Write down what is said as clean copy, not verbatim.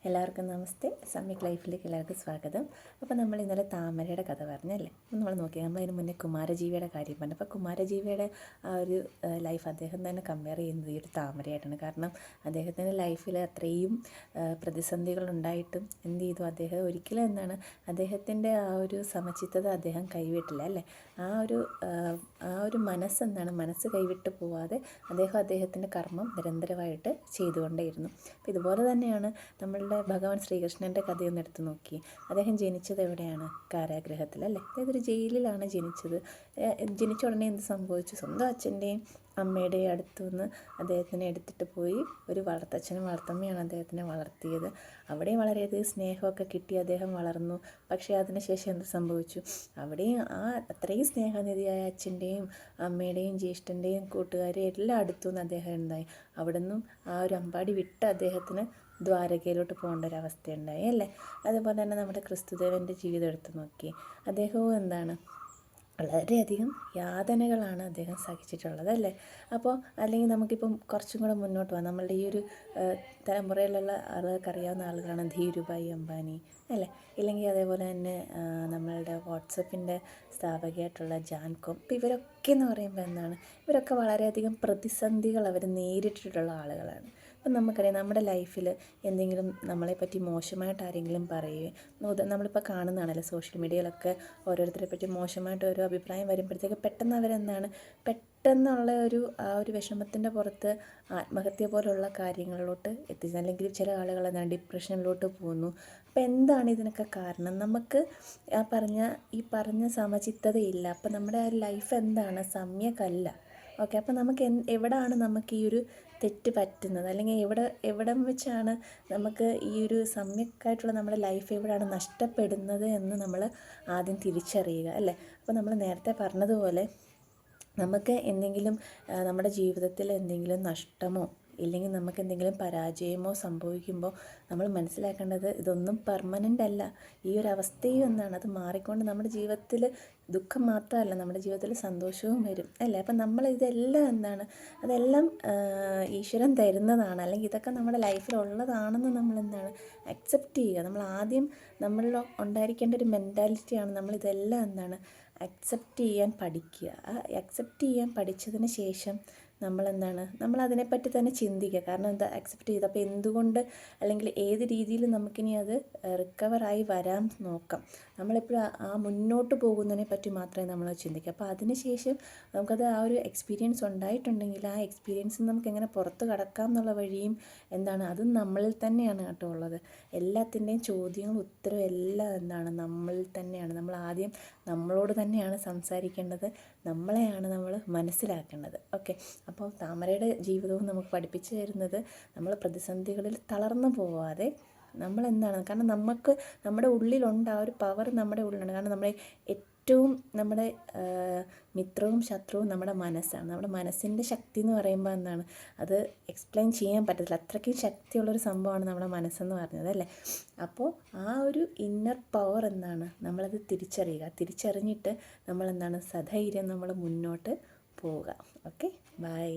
എല്ലാവർക്കും നമസ്തേ. സമ്യക് ലൈഫിലേക്ക് എല്ലാവർക്കും സ്വാഗതം. അപ്പോൾ നമ്മൾ ഇന്നലെ താമരയുടെ കഥ പറഞ്ഞല്ലേ. നമ്മൾ നോക്കിയാൽ നമ്മൾ അതിന് മുന്നേ കുമാരജീവിയുടെ കാര്യം പറഞ്ഞു. അപ്പോൾ കുമാരജീവിയുടെ ആ ഒരു ലൈഫ് അദ്ദേഹം തന്നെ കമ്പയർ ചെയ്യുന്നത് ഈ ഒരു താമരയായിട്ടാണ്. കാരണം അദ്ദേഹത്തിൻ്റെ ലൈഫിൽ അത്രയും പ്രതിസന്ധികളുണ്ടായിട്ടും എന്ത് ചെയ്തു, അദ്ദേഹം ഒരിക്കലും അദ്ദേഹത്തിൻ്റെ ആ ഒരു സമചിത്തത അദ്ദേഹം കൈവിട്ടില്ല അല്ലേ. ആ ഒരു മനസ്സ് കൈവിട്ട് പോവാതെ അദ്ദേഹത്തിൻ്റെ കർമ്മം നിരന്തരമായിട്ട് ചെയ്തുകൊണ്ടേയിരുന്നു. അപ്പോൾ ഇതുപോലെ തന്നെയാണ് നമ്മളുടെ ഭഗവാൻ ശ്രീകൃഷ്ണൻ്റെ കഥയൊന്ന് എടുത്ത് നോക്കി. അദ്ദേഹം ജനിച്ചത് എവിടെയാണ്? കാരാഗൃഹത്തിൽ അല്ലേ. അതായത് ഒരു ജയിലിലാണ് ജനിച്ചത്. ജനിച്ച ഉടനെ എന്ത് സംഭവിച്ചു? സ്വന്തം അച്ഛൻ്റെയും അമ്മയുടെയും അടുത്തു നിന്ന് അദ്ദേഹത്തിനെ എടുത്തിട്ട് പോയി ഒരു വളർത്തച്ഛനും വളർത്തമ്മയാണ് അദ്ദേഹത്തിനെ വളർത്തിയത്. അവിടെയും വളരെയധികം സ്നേഹമൊക്കെ കിട്ടി അദ്ദേഹം വളർന്നു. പക്ഷേ അതിനുശേഷം എന്ത് സംഭവിച്ചു? അവിടെയും അത്രയും സ്നേഹനിധിയായ അച്ഛൻ്റെയും അമ്മയുടെയും ജ്യേഷ്ഠൻ്റെയും കൂട്ടുകാരെയും എല്ലാം അടുത്തു നിന്ന് അദ്ദേഹം ഉണ്ടായി. അവിടെ നിന്നും ആ ഒരു അമ്പാടി വിട്ട് അദ്ദേഹത്തിന് ദ്വാരകയിലോട്ട് പോകേണ്ട ഒരവസ്ഥയുണ്ടായി അല്ലേ. അതുപോലെ തന്നെ നമ്മുടെ ക്രിസ്തുദേവൻ്റെ ജീവിതം എടുത്ത് നോക്കി. അദ്ദേഹവും വളരെയധികം യാതനകളാണ് അദ്ദേഹം സഹിച്ചിട്ടുള്ളത് അല്ലേ. അപ്പോൾ അല്ലെങ്കിൽ നമുക്കിപ്പം കുറച്ചും കൂടെ മുന്നോട്ട് പോകാം. നമ്മളുടെ ഈ ഒരു തലമുറയിലുള്ള ആളുകൾക്ക് അറിയാവുന്ന ആളുകളാണ് ധീരുഭായ് അംബാനി അല്ലേ. ഇല്ലെങ്കിൽ അതേപോലെ തന്നെ നമ്മളുടെ വാട്സപ്പിൻ്റെ സ്ഥാപകയായിട്ടുള്ള ജാൻകോം. ഇപ്പോൾ ഇവരൊക്കെ എന്ന് പറയുമ്പോൾ ഇവരൊക്കെ വളരെയധികം പ്രതിസന്ധികൾ അവർ നേരിട്ടിട്ടുള്ള ആളുകളാണ്. അപ്പം നമുക്കറിയാം നമ്മുടെ ലൈഫിൽ എന്തെങ്കിലും നമ്മളെപ്പറ്റി മോശമായിട്ട് ആരെങ്കിലും പറയുകയോ, നമ്മളിപ്പോൾ കാണുന്നതാണല്ലോ സോഷ്യൽ മീഡിയയിലൊക്കെ ഓരോരുത്തരെ പറ്റി മോശമായിട്ട് ഓരോ അഭിപ്രായം വരുമ്പോഴത്തേക്ക് പെട്ടെന്ന് പെട്ടെന്നുള്ള ആ ഒരു വിഷമത്തിൻ്റെ പുറത്ത് ആത്മഹത്യ പോലുള്ള കാര്യങ്ങളിലോട്ട് എത്തിച്ചു. അല്ലെങ്കിൽ ചില ആളുകൾ ഡിപ്രഷനിലോട്ട് പോകുന്നു. അപ്പോൾ എന്താണ് ഇതിനൊക്കെ കാരണം? നമുക്ക് ഈ പറഞ്ഞ സമചിത്തതയില്ല. അപ്പോൾ നമ്മുടെ ആ ലൈഫ് സമ്യകല്ല. ഓക്കെ. അപ്പോൾ നമുക്ക് എവിടെയാണ് നമുക്ക് ഈ ഒരു തെറ്റ് പറ്റുന്നത്, അല്ലെങ്കിൽ എവിടം വെച്ചാണ് നമുക്ക് ഈ ഒരു സമ്യക്കായിട്ടുള്ള നമ്മുടെ ലൈഫ് എവിടെയാണ് നഷ്ടപ്പെടുന്നത് എന്ന് നമ്മൾ ആദ്യം തിരിച്ചറിയുക അല്ലേ. അപ്പോൾ നമ്മൾ നേരത്തെ പറഞ്ഞതുപോലെ നമുക്ക് നമ്മുടെ ജീവിതത്തിൽ എന്തെങ്കിലും നഷ്ടമോ ഇല്ലെങ്കിൽ നമുക്ക് എന്തെങ്കിലും പരാജയമോ സംഭവിക്കുമ്പോൾ നമ്മൾ മനസ്സിലാക്കേണ്ടത് ഇതൊന്നും പെർമനൻ്റ് അല്ല. ഈ ഒരു അവസ്ഥയും അത് മാറിക്കൊണ്ട് നമ്മുടെ ജീവിതത്തിൽ ദുഃഖം മാത്രമല്ല, നമ്മുടെ ജീവിതത്തിൽ സന്തോഷവും വരും അല്ലേ. അപ്പം നമ്മൾ ഇതെല്ലാം അതെല്ലാം ഈശ്വരൻ തരുന്നതാണ്, അല്ലെങ്കിൽ ഇതൊക്കെ നമ്മുടെ ലൈഫിലുള്ളതാണെന്ന് നമ്മൾ അക്സെപ്റ്റ് ചെയ്യുക. നമ്മൾ ആദ്യം നമ്മളിൽ ഉണ്ടായിരിക്കേണ്ട ഒരു മെൻറ്റാലിറ്റിയാണ് നമ്മളിതെല്ലാം അക്സെപ്റ്റ് ചെയ്യാൻ പഠിക്കുക. ആ അക്സെപ്റ്റ് ചെയ്യാൻ പഠിച്ചതിന് ശേഷം നമ്മൾ അതിനെപ്പറ്റി തന്നെ ചിന്തിക്കുക. കാരണം അക്സെപ്റ്റ് ചെയ്ത് അപ്പോൾ എന്തുകൊണ്ട് അല്ലെങ്കിൽ ഏത് രീതിയിൽ നമുക്കിനി അത് റിക്കവറായി വരാൻ നോക്കാം. നമ്മളെപ്പോഴും ആ മുന്നോട്ട് പോകുന്നതിനെ പറ്റി മാത്രമേ നമ്മൾ ചിന്തിക്കുക. അപ്പോൾ അതിനുശേഷം നമുക്കത് ആ ഒരു എക്സ്പീരിയൻസ് ഉണ്ടായിട്ടുണ്ടെങ്കിൽ ആ എക്സ്പീരിയൻസ് നമുക്ക് എങ്ങനെ പുറത്ത് കടക്കാം എന്നുള്ള വഴിയും അതും നമ്മളിൽ തന്നെയാണ് കേട്ടോ ഉള്ളത്. എല്ലാത്തിൻ്റെയും ചോദ്യങ്ങളും ഉത്തരവും എല്ലാം നമ്മളിൽ തന്നെയാണ്. നമ്മൾ ആദ്യം നമ്മളോട് തന്നെയാണ് സംസാരിക്കേണ്ടത്, നമ്മളെയാണ് നമ്മൾ മനസ്സിലാക്കേണ്ടത്. ഓക്കെ. അപ്പോൾ താമരയുടെ ജീവിതവും നമുക്ക് പഠിപ്പിച്ചു തരുന്നത് നമ്മൾ പ്രതിസന്ധികളിൽ തളർന്നു പോവാതെ കാരണം നമ്മുടെ ഉള്ളിലുണ്ട് ആ ഒരു പവർ നമ്മുടെ ഉള്ളിലുണ്ട്. കാരണം നമ്മുടെ മിത്രവും ശത്രുവും നമ്മുടെ മനസ്സാണ്. നമ്മുടെ മനസ്സിൻ്റെ ശക്തി എന്ന് പറയുമ്പോൾ അത് എക്സ്പ്ലെയിൻ ചെയ്യാൻ പറ്റത്തില്ല. അത്രയ്ക്കും ശക്തിയുള്ളൊരു സംഭവമാണ് നമ്മുടെ മനസ്സെന്ന് പറഞ്ഞത് അല്ലേ. അപ്പോൾ ആ ഒരു ഇന്നർ പവർ നമ്മളത് തിരിച്ചറിഞ്ഞിട്ട് നമ്മൾ സധൈര്യം നമ്മൾ മുന്നോട്ട് പോവുക. Okay, by.